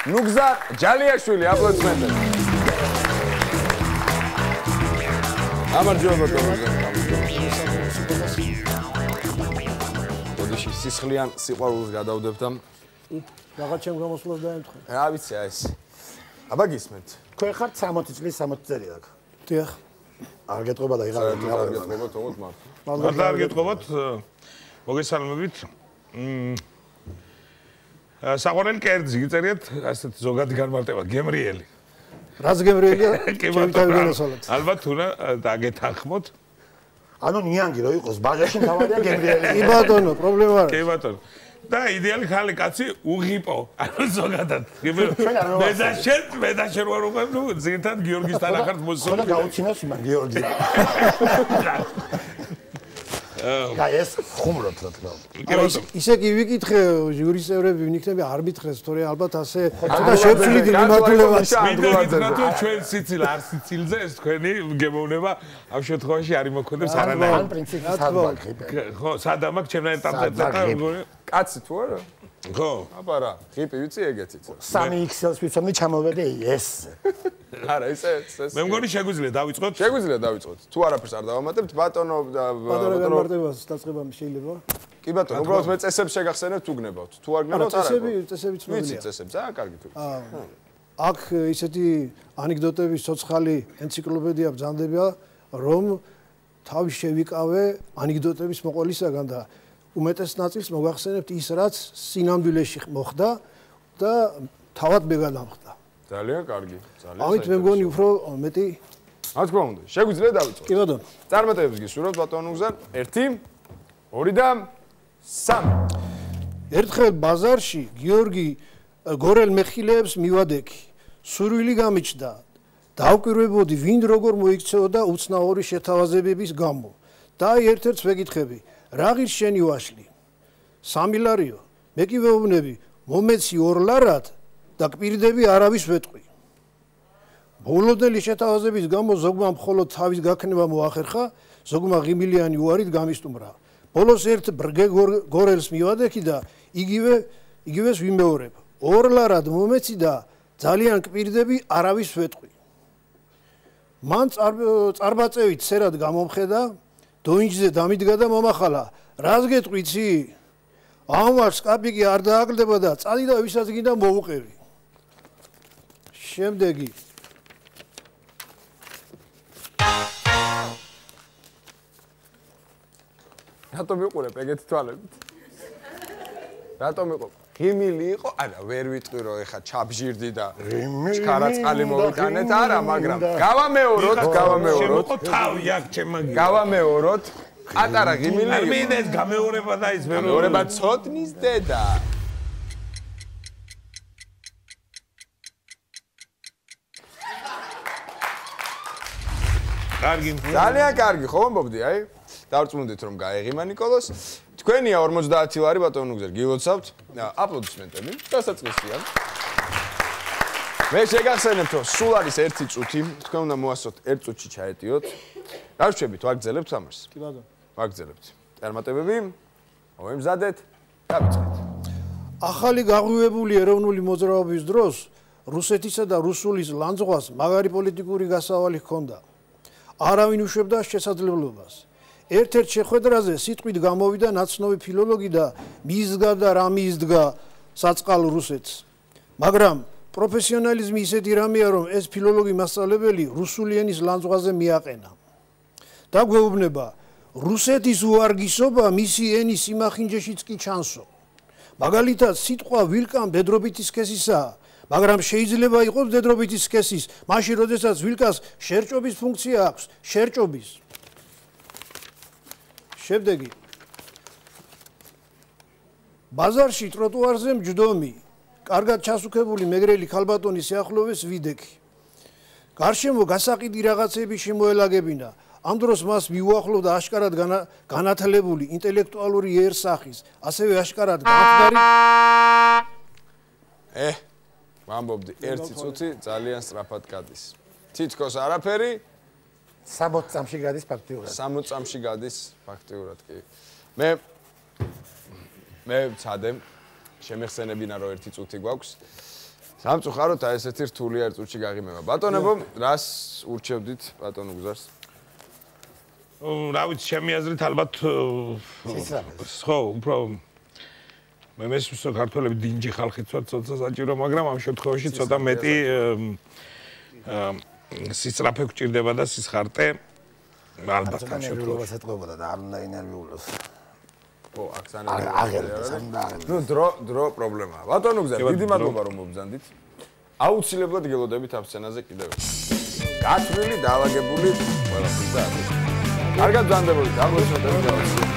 ნუგზარ ჯალიაშვილი, აპლოდისმენტები. გამარჯობა ბატონო. ოდიში სისხლიან სიყვარულს გადავდებთ და რაღაც ჩემ გამოსვლას დაემთხვა. რა ვიცი ეს. აბა გისმენთ. თქვენ ხართ 60 წლის 60 წელი აქ. დიახ. არ გეტყობა და იღავთ. არ გეტყობათ თუმცა მართ. არ გეტყობათ. მოგესალმებით. საყვარელი კერძი გიწერიათ ასეთ ზოგადი განმარტება გემრიელი. რაც გემრიელია? ალბათ უნდა დაგეთანხმოთ. ანუ ნიანგი რო იყოს ბაჟაში თავარია გემრიელი. კი ბატონო, პრობლემა არ არის. კი ბატონო. და იდეალი ხალი კაცი უღიპო. ანუ ზოგადად. მე და შენ ვარ უყარ, ნუ ზირთად გიორგისთან ახართ მოსული. ხოდა გაუჩინოს იმან გიორგი. აი ეს ხუმრობთ რა თქმა უნდა. ისე კი ვიკითხე ჟურის წევრები ვინიქნები არ მითხრეს თორე ალბათ ასე ცოტა შევცვლით მიმართულებას. მიდრეკრატო ჩვენ სიცილ არ სიცილზე ეს თქვენი გემოვნება ამ შემთხვევაში არ იმოქმედებს არანაირ. ან პრინციპი სადმაკ. ხო, სადამაკ ჩემნაირ ტამტა. კაცი თუ არა? ხო. აბა რა, ღიპი ვიცი ეგეთიც. 3XL-ს ვიცოდი ჩამოვედი ეს. არა, ეს. მე მგონი შეგვიძლია დავიწყოთ. შეგვიძლია დავიწყოთ. თუ არაფერს არ დავამატებთ, ბატონო ბატონო გამარტებას დაწყება შეიძლება? კი ბატონო, უბრალოდ მე წესებს შეგახსენებთ თუ გნებავთ. თუ არ გნებავთ, არა. წესები ცნობილია. ვიცი წესებს, აა, კარგი თუ. აქ ისეთი ანეკდოტების ცოცხალი ენციკლოპედია ბრძანდება, რომ თავი შევიკავე ანეკდოტების მოყოლისაგან და უმეტეს ნაწილს მოგახსენებთ ის, რაც სინამდვილეში მოხდა და თავად მე გადამხდა. ძალიან კარგი. ძალიან. ამით მე მგონი უფრო მეტი. რა თქმა უნდა, შეგვიძლია დავიწყოთ. კი ბატონო. წარმატებებს გისურვებთ ბატონო უგზარ. 1, 2 და 3. ერთხელ ბაზარში გიორგი გორელ მეხილეებს მივადექი. სურვილი გამიჩნდა. დავკვირვებოდი ვინ როგორ მოიქცეოდა უცნაური შეთავაზებების გამო. და ერთ-ერთს ვეკითხები. რა ღირს შენი ვაშლი? 3 ლარიო. მე კი ვეუბნები, მომეცი 2 ლარად და კვირდები არავის ვეტყვი. ბოლოდელი შეთავაზების გამო ზოგმა მხოლოდ თავის გაქნება მოახერხა, ზოგმა ღიმილიანი უარით გამისტუმრა. ბოლოს ერთ ბრგე გორელს მივადექი და იგივეს ვიმეორებ. 2 ლარად მომეცი და ძალიან კვირდები არავის ვეტყვი. მან წარბაწევით სერად გამომხედა, დოინჯზე დამიდგა და მომახალა. რას გეტყვიცი? ამას კაპიკი არ დააკლდება და წადი და ვისაც გინდა მოუყევი. შემდეგი რატომ ვიყურებ ეგეთი თვალებით? რატომ ვიყურებ? ღიმილი იყო? არა, ვერ ვიტყვი რომ ეხა ჩაბჟირდი და ჩქარა წყალი მოვიტანეთ, არა, მაგრამ გავამეოროთ. შემოყო თავი აქ ჩემაგია. გავამეოროთ. ატარა ღიმილი. არ მინდეთ გამეორება და ის ვერ გამეორება ცოტნის დედა. კარგი. ძალიან კარგი, ხო მომბობდი, აი? დავწმუნდით რომ გაეღიმა ნიკოლოს. თქვენია 50 ლარი ბატონო უგზარ, გილოცავთ. აპლოდისმენტები. დასაწყისია. მე შეგახსენებთ რომ სულ არის 1 წუთი, თქვენ უნდა მოასწროთ 1 წუთში ჩაეტიოთ. დავშვებით, ვაგრძელებთ ამას. კი ბატონო. ვაგრძელებთ. წარმატებები. მოემზადეთ. დავიწყეთ. ახალი გაღვივებული ეროვნული მოძრაობის დროს რუსეთისა და რუსულის ლანძღვას მაგარი პოლიტიკური გასავალი ჰქონდა. არავინ უშვებდა შესაძლებლობას. ერთ-ერთ შეხვედრაზე სიტყვით გამოვიდა ნაცნობი ფილოლოგი და მიიზდგა და რა მიიზდგა საწყალ რუსეთს. მაგრამ პროფესიონალიზმი ისეთი რამეა, რომ ეს ფილოლოგი მასწავლებელი რუსული ენის ლანძღვაზე მიაყენა. და გვეუბნება, რუსეთის უარგისობა მისი ენის სიმახინჯეშიც კი ჩანსო. მაგალითად, სიტყვა ვილკა მდედრობითი სქესისაა, მაგრამ შეიძლება იყოს მდედრობითი სქესის, მაშინ როდესაც ვილკას შერჭობის ფუნქცია აქვს, შერჭობის. შემდეგი. ბაზარში ტროტუარზე მჯდომი, კარგად ჩასუქებული მეგრელი ქალბატონის სიახლოვეს ვიდექი. გარშემო გასაყიდი რაღაცები შემოელაგებინა. ამ დროს მას მიუახლოვდა აშკარად განათლებული ინტელექტუალური იერსახის, ასევე აშკარად გამხდარი ვამბობდი, 1 წუთი ძალიან სწრაფად გადის. თითქოს არაფერი 60 წამში გადის ფაქტიურად. 60 წამში გადის ფაქტიურად კი. მე ვცადე, შემეხსენებინა რომ 1 წუთი გვაქვს. სამწუხაროდ აი ესეთი რთული არ წუთში გაღიმება. ბატონებო, რას ურჩევდით ბატონო გზარს? რა ვიცი, ჩემი აზრით ალბათ ხო, უფრო მე მესმის რომ ქართველები დინჯი ხალხი ცოტა საჭირო, მაგრამ ამ შემთხვევაში ცოტა მეტი სისწრაფე გვჭირდება და სისხარტე ალბათ ამ შემთხვევაში ეთყობოდა და არ უნდა ინერვიულოს. ო, ნუ დრო პრობლემაა. ბატონო გზა, დიდი მადლობა რომ მობრძანდით. აუცილებლად გელოდებით ამ სცენაზე კიდევ. გათვლილი, დაალაგებული ყველაფერს და კარგად ბრძანდებოდით, აღმოჩნდა.